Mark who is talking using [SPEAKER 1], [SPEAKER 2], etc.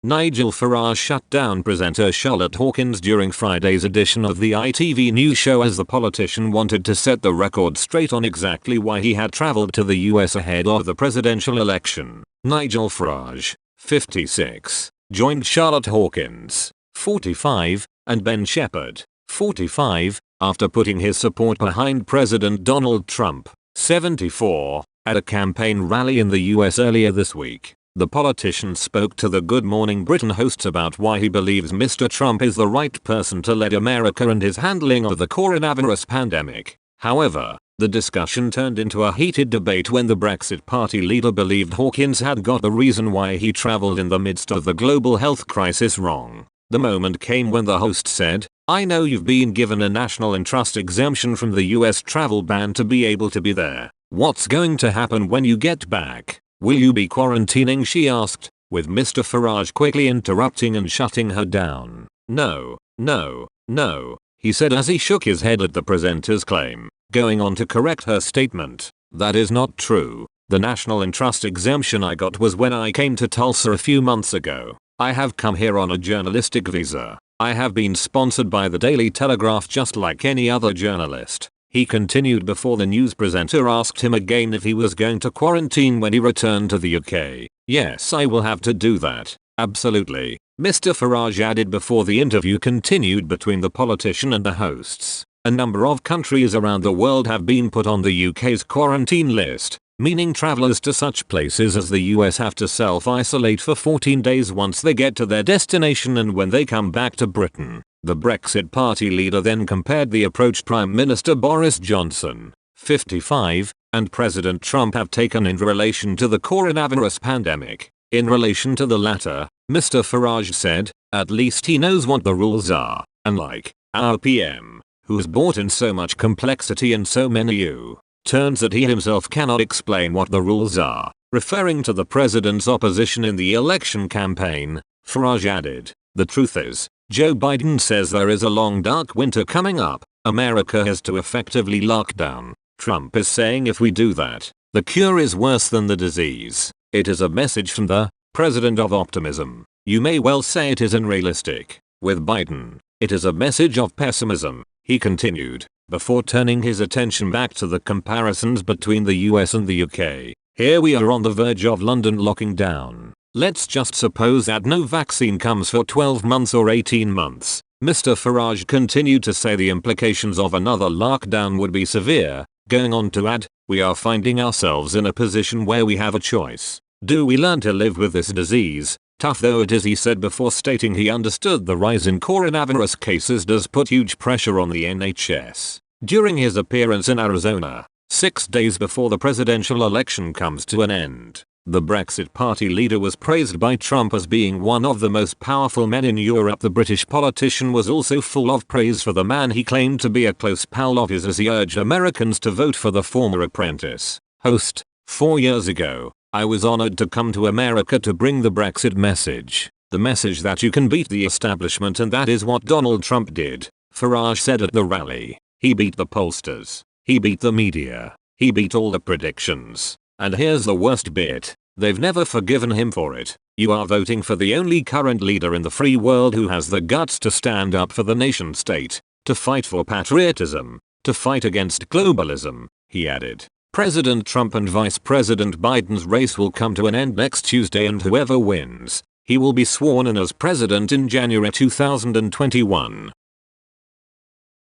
[SPEAKER 1] Nigel Farage shut down presenter Charlotte Hawkins during Friday's edition of the ITV news show as the politician wanted to set the record straight on exactly why he had travelled to the US ahead of the presidential election. Nigel Farage, 56, joined Charlotte Hawkins, 45, and Ben Shepherd, 45, after putting his support behind President Donald Trump, 74, at a campaign rally in the US earlier this week. The politician spoke to the Good Morning Britain hosts about why he believes Mr. Trump is the right person to lead America and his handling of the coronavirus pandemic. However, the discussion turned into a heated debate when the Brexit Party leader believed Hawkins had got the reason why he travelled in the midst of the global health crisis wrong. The moment came when the host said, "I know you've been given a national interest exemption from the US travel ban to be able to be there. What's going to happen when you get back? Will you be quarantining?" she asked, with Mr. Farage quickly interrupting and shutting her down. "No, no, no," he said as he shook his head at the presenter's claim, going on to correct her statement. "That is not true. The national interest exemption I got was when I came to Tulsa a few months ago. I have come here on a journalistic visa. I have been sponsored by the Daily Telegraph just like any other journalist." He continued before the news presenter asked him again if he was going to quarantine when he returned to the UK. "Yes, I will have to do that. Absolutely," Mr. Farage added before the interview continued between the politician and the hosts. A number of countries around the world have been put on the UK's quarantine list, meaning travellers to such places as the US have to self-isolate for 14 days once they get to their destination and when they come back to Britain. The Brexit Party leader then compared the approach Prime Minister Boris Johnson, 55, and President Trump have taken in relation to the coronavirus pandemic. In relation to the latter, Mr. Farage said, "At least he knows what the rules are, unlike our PM, who's brought in so much complexity and so many U-turns that he himself cannot explain what the rules are." Referring to the president's opposition in the election campaign, Farage added, "The truth is, Joe Biden says there is a long dark winter coming up. America has to effectively lock down. Trump is saying if we do that, the cure is worse than the disease. It is a message from the president of optimism. You may well say it is unrealistic. With Biden, it is a message of pessimism," he continued, before turning his attention back to the comparisons between the US and the UK. "Here we are on the verge of London locking down. Let's just suppose that no vaccine comes for 12 months or 18 months. Mr. Farage continued to say the implications of another lockdown would be severe, going on to add, "We are finding ourselves in a position where we have a choice. Do we learn to live with this disease, tough though it is?" he said before stating he understood the rise in coronavirus cases does put huge pressure on the NHS. During his appearance in Arizona, 6 days before the presidential election comes to an end, the Brexit Party leader was praised by Trump as being one of the most powerful men in Europe. The British politician was also full of praise for the man he claimed to be a close pal of his as he urged Americans to vote for the former Apprentice host. "4 years ago, I was honored to come to America to bring the Brexit message. The message that you can beat the establishment, and that is what Donald Trump did," Farage said at the rally. "He beat the pollsters. He beat the media. He beat all the predictions. And here's the worst bit. They've never forgiven him for it. You are voting for the only current leader in the free world who has the guts to stand up for the nation state, to fight for patriotism, to fight against globalism," he added. President Trump and Vice President Biden's race will come to an end next Tuesday, and whoever wins, he will be sworn in as president in January 2021.